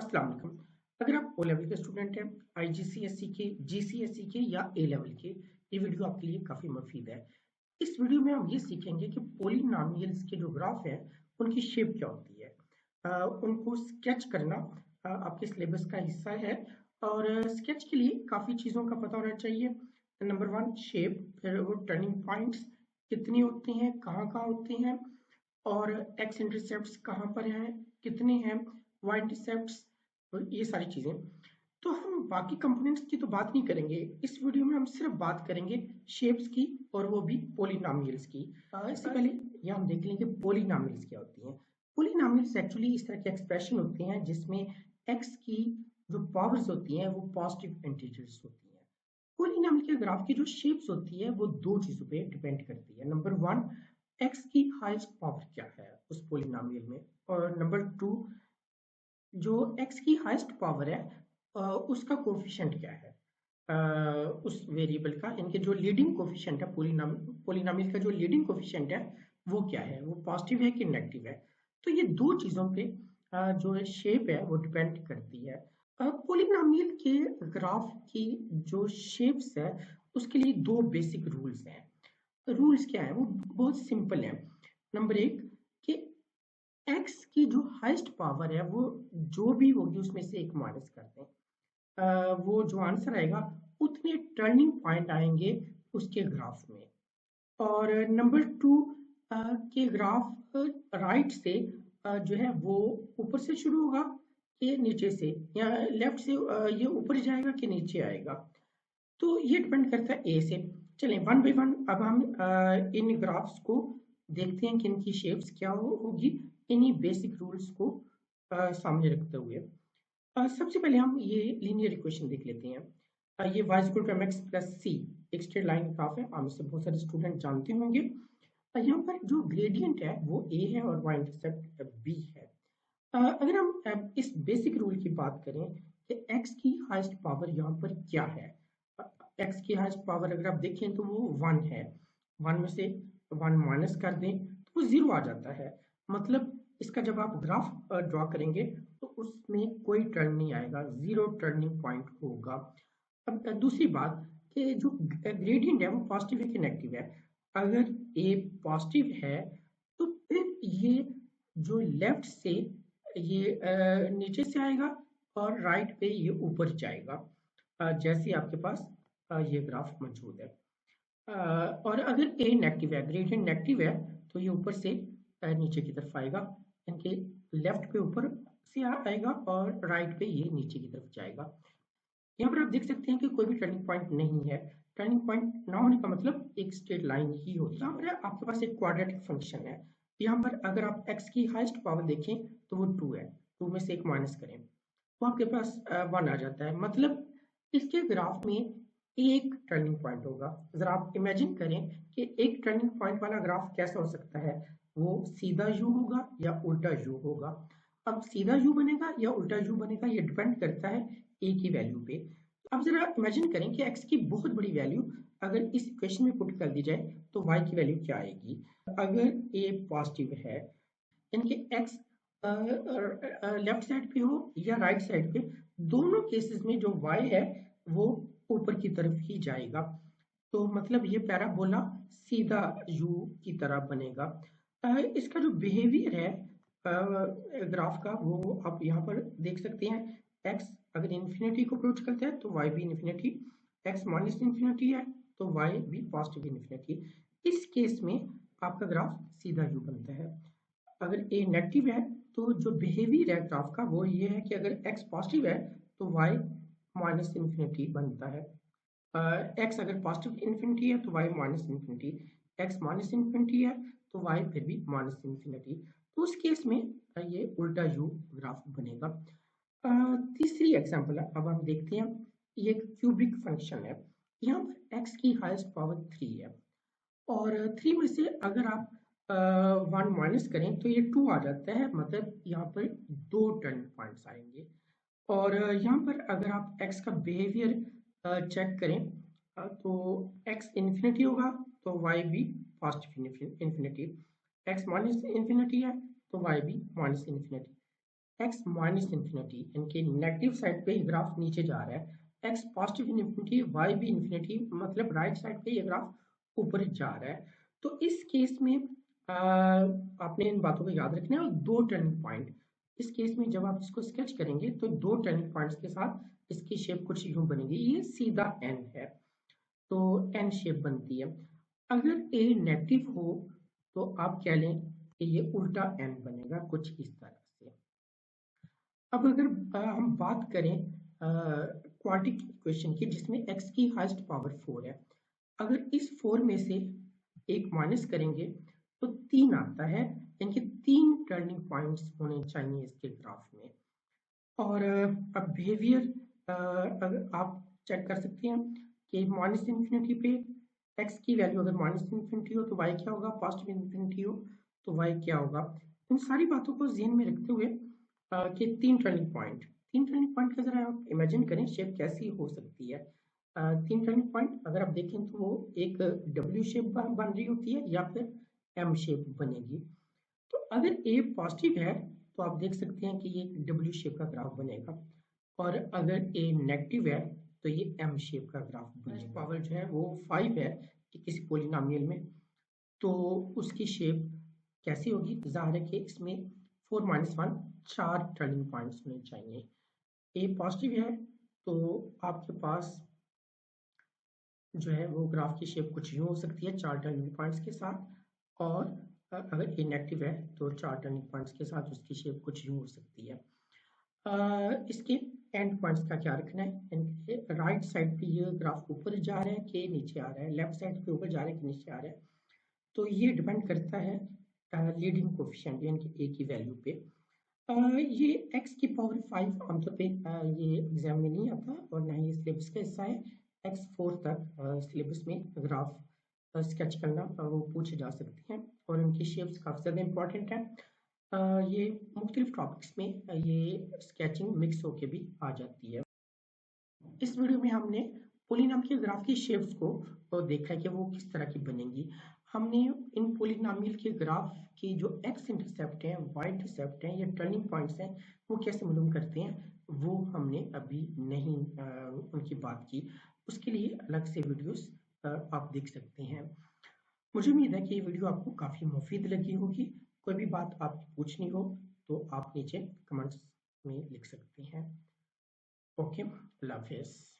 अस्सलाम वालेकुम। अगर आप ओ लेवल के स्टूडेंट हैं, आईजीसीएसई के, जीसीएसई के या ए लेवल के, ये वीडियो आपके लिए काफ़ी मुफीद है। इस वीडियो में हम ये सीखेंगे कि पॉलिनॉमियल्स के जो ग्राफ हैं उनकी शेप क्या होती है। उनको स्केच करना आपके सिलेबस का हिस्सा है और स्केच के लिए काफ़ी चीज़ों का पता होना चाहिए। नंबर वन शेप, फिर वो टर्निंग पॉइंट्स कितनी होती हैं, कहाँ कहाँ होती हैं, और एक्स इंटरसेप्ट्स कहाँ पर हैं, कितने हैं, वाई इंटरसेप्ट्स, ये सारी चीज़ें। तो हम बाकी कंपोनेंट्स की तो बात नहीं करेंगे इस वीडियो में, हम सिर्फ बात करेंगे शेप्स की, और वो भी पॉलिनॉमियल्स की। इससे पहले ये हम देख लेंगे पॉलिनॉमियल्स क्या होती हैं। पॉलिनॉमियल्स एक्चुअली इस तरह के एक्सप्रेशन होते हैं जिसमें एक्स की जो पावर्स होती हैं वो पॉजिटिव इंटीजर्स होती हैं। पॉलिनॉमियल के ग्राफ की जो शेप्स होती है वो दो चीज़ों पे डिपेंड करती है। नंबर वन, एक्स की हाईएस्ट पावर क्या है उस पॉलिनॉमियल में, और नंबर टू, जो एक्स की हाईएस्ट पावर है उसका कोफिशिएंट क्या है उस वेरिएबल का। इनके जो लीडिंग कोफिशिएंट है पॉलिनॉमियल का जो लीडिंग कोफिशिएंट है वो क्या है, वो पॉजिटिव है कि नेगेटिव है। तो ये दो चीज़ों पे जो शेप है वो डिपेंड करती है। पॉलिनॉमियल के ग्राफ की जो शेप्स है उसके लिए दो बेसिक रूल्स हैं। रूल्स क्या है, वो बहुत सिंपल है। नंबर एक, कि एक्स की जो हाईएस्ट पावर है वो जो भी होगी उसमें से एक माइनस कर दें। वो जो आंसर आएगा उतने टर्निंग पॉइंट आएंगे उसके ग्राफ में। और नंबर टू, के ग्राफ राइट से जो है वो ऊपर से शुरू होगा कि नीचे से, या लेफ्ट से ये ऊपर जाएगा कि नीचे आएगा। तो ये डिपेंड करता है ए से। चलें वन बाई वन अब हम इन ग्राफ्स को देखते हैं कि इनकी शेप्स क्या होगी, इन्हीं बेसिक रूल्स को सामने रखते हुए। सबसे पहले हम ये लीनियर इक्वेशन देख लेते हैं। ये y equal to mx plus C एक स्ट्रेट लाइन ग्राफ है, हम इससे बहुत सारे स्टूडेंट जानते होंगे। यहाँ पर जो ग्रेडियंट है वो a है और y इंटरसेप्ट b है। अगर हम इस बेसिक रूल की बात करें कि x की हाईएस्ट पावर यहाँ पर क्या है, x की हाईएस्ट पावर अगर आप देखें तो वो 1 है। 1 में से 1 माइनस कर दें तो वो 0 आ जाता है। मतलब इसका जब आप ग्राफ ड्रॉ करेंगे तो उसमें कोई टर्न नहीं आएगा, 0 टर्निंग पॉइंट होगा। अब दूसरी बात कि जो ग्रेडियंट है वो पॉजिटिव है कि नेगेटिव है। अगर ए पॉजिटिव है तो फिर ये जो लेफ्ट से ये नीचे से आएगा और राइट पे ये ऊपर जाएगा, जैसे आपके पास ये ग्राफ मौजूद है। और अगर ए नेगेटिव है, ग्रेडियंट नेगेटिव है, तो ये ऊपर से नीचे की तरफ आएगा, इनके लेफ्ट पे ऊपर से आएगा और राइट पे ये नीचे की तरफ जाएगा। यहाँ पर आप देख सकते हैं कि कोई भी टर्निंग पॉइंट नहीं है। टर्निंग पॉइंट ना होने का मतलब एक स्ट्रेट लाइन ही होती है। यहाँ पर आपके पास एक क्वाड्रेटिक फंक्शन है। यहाँ पर अगर आप x की हाईएस्ट पावर देखें तो वो 2 है, 2 में से एक माइनस करें तो आपके पास 1 आ जाता है। मतलब इसके ग्राफ में एक टर्निंग पॉइंट होगा। जरा आप इमेजिन करें कि एक टर्निंग पॉइंट वाला ग्राफ कैसा हो सकता है, वो सीधा यू होगा या उल्टा यू होगा। अब सीधा यू बनेगा या उल्टा यू बनेगा ये डिपेंड करता है ए की वैल्यू पे। अब जरा इमेजिन करें कि एक्स की बहुत बड़ी वैल्यू अगर इस इक्वेशन में पुट कर दी जाए तो वाई की वैल्यू क्या आएगी। अगर ए पॉजिटिव है, इनके एक्स लेफ्ट साइड पे हो या राइट साइड पे, दोनों केसेस में जो वाई है वो ऊपर की तरफ ही जाएगा। तो मतलब ये पैराबोला सीधा यू की तरह बनेगा। इसका जो बिहेवियर है ग्राफ का वो आप यहाँ पर देख सकते हैं। एक्स अगर इन्फिनिटी को अप्रोच करता है तो वाई भी इन्फिनिटी, एक्स माइनस इन्फिनिटी है तो वाई भी पॉजिटिव इन्फिनिटी। इस केस में आपका ग्राफ सीधा यू बनता है। अगर ए नेगेटिव है तो जो बिहेवियर है ग्राफ का वो ये है कि अगर एक्स पॉजिटिव है तो वाई माइनस इन्फिनिटी बनता है। एक्स अगर पॉजिटिव इन्फिनिटी है तो Y minus infinity, X minus infinity है तो वाई फिर भी माइनस इन्फिनिटी। तो उस केस में ये उल्टा यू ग्राफ बनेगा। तीसरी एग्जांपल है, अब हम देखते हैं। ये एक क्यूबिक फंक्शन है। यहाँ पर एक्स की हाईएस्ट पावर 3 है और 3 में से अगर आप 1 माइनस करें तो ये 2 आ जाता है। मतलब यहाँ पर दो टर्निंग पॉइंट्स आएंगे। और यहाँ पर अगर आप x का बिहेवियर चेक करें तो x इन्फिनिटी होगा तो y भी positive infinity, x minus infinity है तो y भी minus infinity, X minus infinity, इनके नेगेटिव साइड पे ही ग्राफ नीचे जा रहा है, एक्स पॉजिटिव इन्फिनिटी, वाई भी इन्फिनिटी, मतलब राइट साइड पे ये ग्राफ ऊपर जा रहा है। तो इस केस में आपने इन बातों को याद रखना है। और दो टर्निंग पॉइंट, इस केस में जब आप इसको स्केच करेंगे तो दो टर्निंग पॉइंट्स के साथ इसकी शेप कुछ यूं बनेगी, ये सीधा एन है, तो एन शेप बनती है। अगर ए नेगेटिव हो तो आप कह लें कि ये उल्टा एन बनेगा कुछ इस तरह से। अब अगर हम बात करें क्वाड्रेटिक इक्वेशन की जिसमें x की हाईएस्ट पावर 4 है, अगर इस 4 में से एक माइनस करेंगे तो 3 आता है, यानी कि 3 टर्निंग पॉइंट्स होने चाहिए इसके ग्राफ में। और अब बिहेवियर अगर आप चेक कर सकते हैं कि माइनस इन्फिनिटी पे x की वैल्यू अगर माइनस इन्फिनिटी हो तो y क्या होगा, पॉजिटिव इन्फिनिटी हो तो y क्या होगा। इन सारी बातों को ध्यान में रखते हुए कि तीन टर्निंग पॉइंट का जरा आप इमेजिन करें शेप कैसी हो सकती है। तीन टर्निंग पॉइंट अगर आप देखें तो वो एक डब्ल्यू शेप बन रही होती है या फिर एम शेप बनेगी। तो अगर ए पॉजिटिव है तो आप देख सकते हैं कि ये डब्ल्यू शेप का ग्राफ बनेगा, और अगर ए नेगेटिव है तो ये एम शेप का ग्राफ बनेगा। पावर जो है वो 5 है कि किसी पोलिनोमियल में, तो उसकी शेप कैसी होगी, जाहिर है कि इसमें 4 माइनस 1 4 टर्निंग पॉइंट्स होने चाहिए। ए पॉजिटिव है तो आपके पास जो है वो ग्राफ की शेप कुछ यूं हो सकती है 4 टर्निंग पॉइंट्स के साथ, और अगर ए नेगेटिव है तो 4 टर्निंग पॉइंट्स के साथ उसकी शेप कुछ यूं हो सकती है। इसके एंड पॉइंट्स का क्या रखना है, राइट साइड पे ये ग्राफ ऊपर जा रहा है कि नीचे आ रहा है, लेफ्ट साइड पे ऊपर जा रहा है कि नीचे आ रहा है, तो ये डिपेंड करता है लीडिंग कोफिशिएंट यानी कि ए की वैल्यू पे। ये x की पावर 5 आमतौर पे ये एग्जाम में नहीं आता और ना ही सिलेबस का हिस्सा है। x4 तक सिलेबस में ग्राफ स्केच करना वो पूछे जा सकते हैं और उनकी शेप्स काफ़ी ज़्यादा इंपॉर्टेंट है। ये मुख्तलिफ टॉपिक्स में ये स्केचिंग मिक्स होके भी आ जाती है। इस वीडियो में हमने पॉलिनॉमियल ग्राफ की शेप्स को देखा है कि वो किस तरह की बनेंगी। हमने इन पॉलिनॉमियल के ग्राफ की जो एक्स इंटरसेप्ट है, वाई इंटरसेप्ट है या टर्निंग पॉइंट्स हैं वो कैसे मालूम करते हैं वो हमने अभी नहीं उनकी बात की। उसके लिए अलग से वीडियोस आप देख सकते हैं। मुझे उम्मीद है कि ये वीडियो आपको काफ़ी मुफीद लगी होगी। कोई भी बात आपको पूछनी हो तो आप नीचे कमेंट्स में लिख सकते हैं। ओके, अल्लाह हाफिज़।